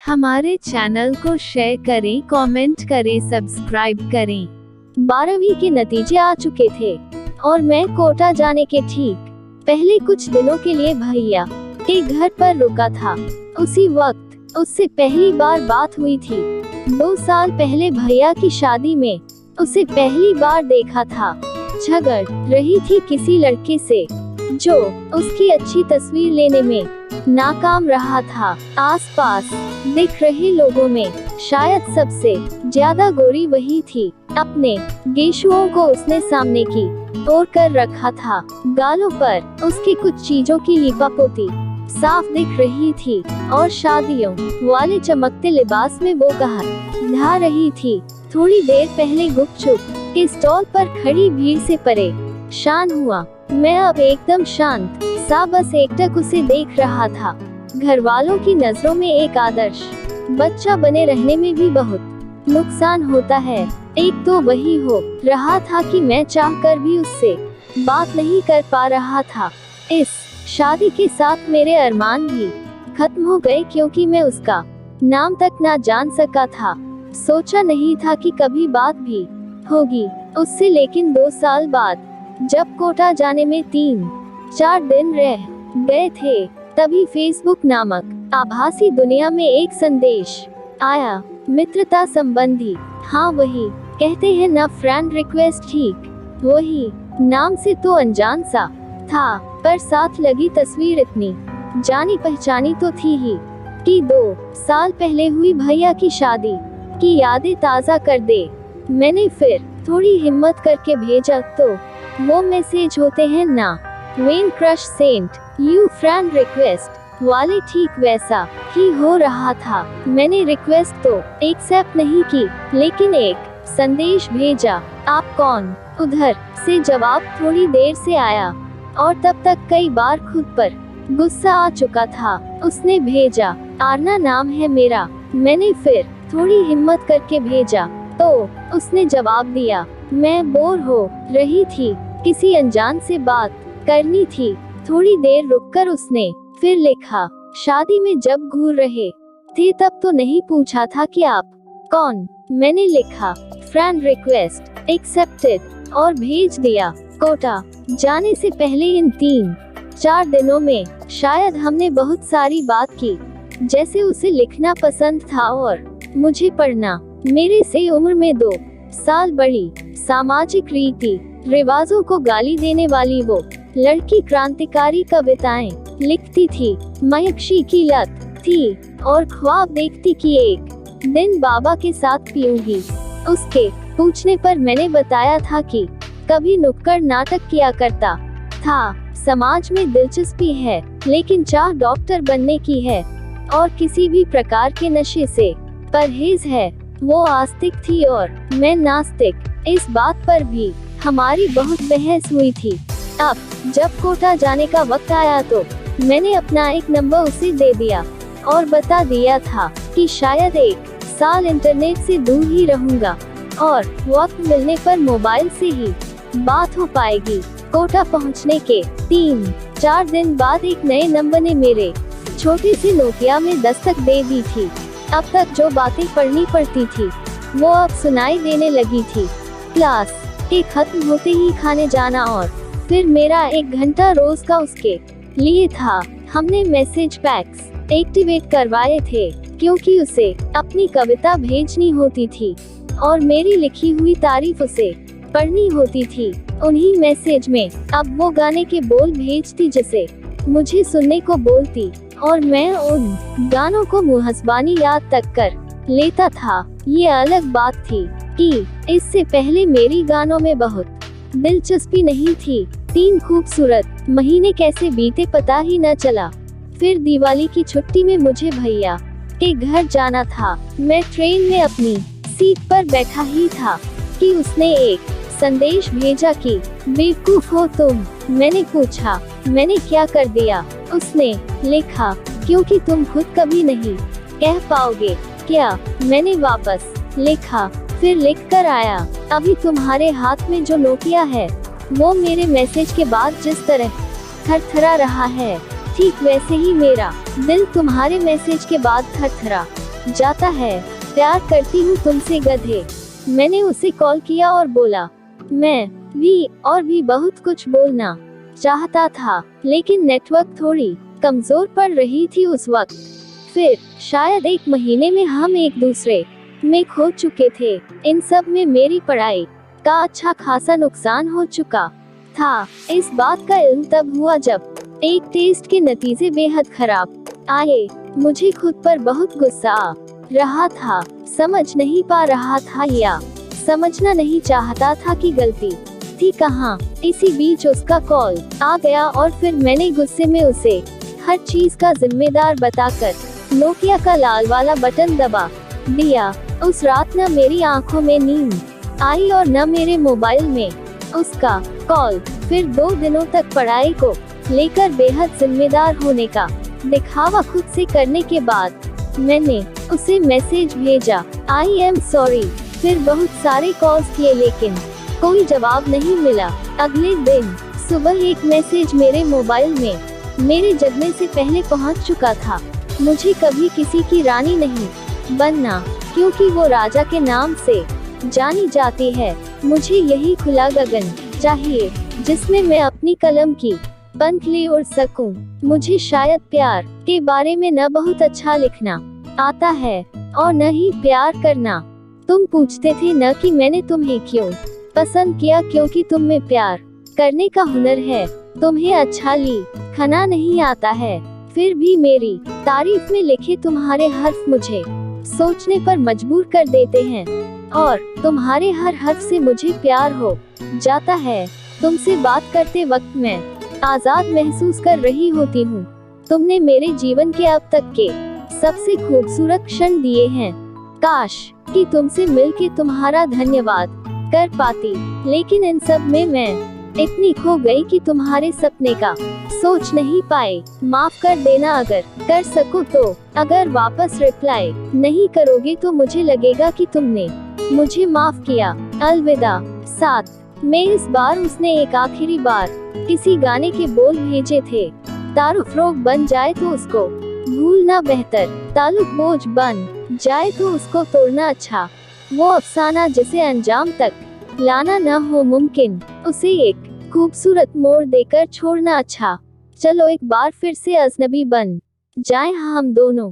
हमारे चैनल को शेयर करें, कमेंट करें, सब्सक्राइब करें। 12वीं के नतीजे आ चुके थे और मैं कोटा जाने के ठीक पहले कुछ दिनों के लिए भैया के घर पर रुका था। उसी वक्त उससे पहली बार बात हुई थी। 2 साल पहले भैया की शादी में उसे पहली बार देखा था। झगड़ रही थी किसी लड़के से जो उसकी अच्छी तस्वीर लेने में नाकाम रहा था। आसपास दिख रहे लोगों में शायद सबसे ज्यादा गोरी वही थी। अपने गेशुओं को उसने सामने की ओर कर रखा था। गालों पर उसकी कुछ चीजों की लिपापोती साफ दिख रही थी और शादियों वाले चमकते लिबास में वो कहाँ ढा रही थी। थोड़ी देर पहले गुपचुप के स्टॉल पर खड़ी भीड़ से परेशान हुआ। मैं अब एकदम शांत सा बस एकटक उसे देख रहा था। घर वालों की नजरों में एक आदर्श बच्चा बने रहने में भी बहुत नुकसान होता है। एक तो वही हो रहा था कि मैं चाहकर भी उससे बात नहीं कर पा रहा था। इस शादी के साथ मेरे अरमान भी खत्म हो गए क्योंकि मैं उसका नाम तक ना जान सका था। सोचा नहीं था कि कभी बात भी होगी उससे, लेकिन 2 साल बाद जब कोटा जाने में 3-4 दिन रह गए थे तभी फेसबुक नामक आभासी दुनिया में एक संदेश आया, मित्रता संबंधी। हाँ, वही कहते हैं ना, फ्रेंड रिक्वेस्ट। ठीक वही नाम से तो अनजान सा था, पर साथ लगी तस्वीर इतनी जानी पहचानी तो थी ही कि 2 साल पहले हुई भैया की शादी की यादें ताज़ा कर दे। मैंने फिर थोड़ी हिम्मत करके भेजा तो वो मैसेज होते हैं ना, when crush sent you friend request वाले, ठीक वैसा ही हो रहा था। मैंने रिक्वेस्ट तो एक्सेप्ट नहीं की, लेकिन एक संदेश भेजा, आप कौन? उधर से जवाब थोड़ी देर से आया और तब तक कई बार खुद पर गुस्सा आ चुका था। उसने भेजा, आरना नाम है मेरा। मैंने फिर थोड़ी हिम्मत करके भेजा तो उसने जवाब दिया, मैं बोर हो रही थी, किसी अनजान से बात करनी थी। थोड़ी देर रुककर उसने फिर लिखा, शादी में जब घूर रहे थे तब तो नहीं पूछा था कि आप कौन? मैंने लिखा, फ्रेंड रिक्वेस्ट एक्सेप्टेड और भेज दिया। कोटा जाने से पहले इन 3-4 दिनों में शायद हमने बहुत सारी बात की। जैसे उसे लिखना पसंद था और मुझे पढ़ना। मेरे से उम्र में 2 साल बड़ी, सामाजिक रीति रिवाजों को गाली देने वाली वो लड़की क्रांतिकारी कविताएं लिखती थी। मयक्षी की लत थी और ख्वाब देखती कि एक दिन बाबा के साथ पीऊंगी। उसके पूछने पर मैंने बताया था कि कभी नुक्कड़ नाटक किया करता था। समाज में दिलचस्पी है, लेकिन चाह डॉक्टर बनने की है और किसी भी प्रकार के नशे से परहेज है। वो आस्तिक थी और मैं नास्तिक। इस बात पर भी हमारी बहुत बहस हुई थी। अब जब कोटा जाने का वक्त आया तो मैंने अपना एक नंबर उसे दे दिया और बता दिया था कि शायद 1 साल इंटरनेट से दूर ही रहूंगा और वक्त मिलने पर मोबाइल से ही बात हो पाएगी। कोटा पहुंचने के 3-4 दिन बाद एक नए नंबर ने मेरे छोटे से नोकिया में दस्तक दे दी थी। अब तक जो बातें पढ़नी पड़ती थी वो अब सुनाई देने लगी थी। क्लास के खत्म होते ही खाने जाना और फिर मेरा 1 घंटा रोज का उसके लिए था। हमने मैसेज पैक्स एक्टिवेट करवाए थे क्योंकि उसे अपनी कविता भेजनी होती थी और मेरी लिखी हुई तारीफ उसे पढ़नी होती थी। उन्हीं मैसेज में अब वो गाने के बोल भेजती जिसे मुझे सुनने को बोलती और मैं उन गानों को मुहस्बानी याद तक कर लेता था। ये अलग बात थी कि इससे पहले मेरी गानों में बहुत दिलचस्पी नहीं थी। 3 खूबसूरत महीने कैसे बीते पता ही न चला। फिर दिवाली की छुट्टी में मुझे भैया के घर जाना था। मैं ट्रेन में अपनी सीट पर बैठा ही था कि उसने एक संदेश भेजा कि बेवकूफ हो तुम। मैंने पूछा, मैंने क्या कर दिया? उसने लिखा, क्योंकि तुम खुद कभी नहीं कह पाओगे क्या? मैंने वापस लिखा, फिर लिख कर आया, अभी तुम्हारे हाथ में जो नोकिया है वो मेरे मैसेज के बाद जिस तरह थरथरा रहा है, ठीक वैसे ही मेरा दिल तुम्हारे मैसेज के बाद थरथरा जाता है, प्यार करती हूँ तुमसे गधे। मैंने उसे कॉल किया और बोला, मैं भी और भी बहुत कुछ बोलना चाहता था, लेकिन नेटवर्क थोड़ी कमजोर पड़ रही थी उस वक्त। फिर शायद 1 महीने में हम एक दूसरे में खो चुके थे। इन सब में मेरी पढ़ाई का अच्छा खासा नुकसान हो चुका था। इस बात का इल्म तब हुआ जब एक टेस्ट के नतीजे बेहद खराब आए। मुझे खुद पर बहुत गुस्सा आ रहा था, समझ नहीं पा रहा था या समझना नहीं चाहता था कि गलती थी कहाँ। इसी बीच उसका कॉल आ गया और फिर मैंने गुस्से में उसे हर चीज का जिम्मेदार बताकर नोकिया का लाल वाला बटन दबा दिया। उस रात न मेरी आंखों में नींद आई और न मेरे मोबाइल में उसका कॉल। फिर 2 दिनों तक पढ़ाई को लेकर बेहद जिम्मेदार होने का दिखावा खुद से करने के बाद मैंने उसे मैसेज भेजा, आई एम सॉरी। फिर बहुत सारे कॉल्स किए लेकिन कोई जवाब नहीं मिला। अगले दिन सुबह एक मैसेज मेरे मोबाइल में मेरे जगने से पहले पहुंच चुका था। मुझे कभी किसी की रानी नहीं बनना, क्योंकि वो राजा के नाम से जानी जाती है। मुझे यही खुला गगन चाहिए जिसमें मैं अपनी कलम की पंख ले उड़ सकूं। मुझे शायद प्यार के बारे में न बहुत अच्छा लिखना आता है और न ही प्यार करना। तुम पूछते थे न कि मैंने तुम्हें क्यों पसंद किया, क्योंकि तुम में प्यार करने का हुनर है। तुम्हें अच्छा लिखना नहीं आता है, फिर भी मेरी तारीफ में लिखे तुम्हारे हर्फ मुझे सोचने पर मजबूर कर देते हैं और तुम्हारे हर हर्फ से मुझे प्यार हो जाता है। तुमसे बात करते वक्त मैं आजाद महसूस कर रही होती हूँ। तुमने मेरे जीवन के अब तक के सबसे खूबसूरत क्षण दिए हैं। काश कि तुमसे मिलके तुम्हारा धन्यवाद कर पाती, लेकिन इन सब में मैं इतनी खो गई कि तुम्हारे सपने का सोच नहीं पाए। माफ कर देना अगर कर सको तो। अगर वापस रिप्लाई नहीं करोगे तो मुझे लगेगा कि तुमने मुझे माफ किया। अलविदा। 7 में इस बार उसने एक आखिरी बार किसी गाने के बोल भेजे थे। तारुफ रोग बन जाए तो उसको भूलना बेहतर, ताल्लुक बोझ बन जाए तो उसको तोड़ना अच्छा। वो अफसाना जिसे अंजाम तक लाना न हो मुमकिन, उसे एक खूबसूरत मोड़ देकर छोड़ना अच्छा। चलो एक बार फिर से अजनबी बन जाएं हम दोनों।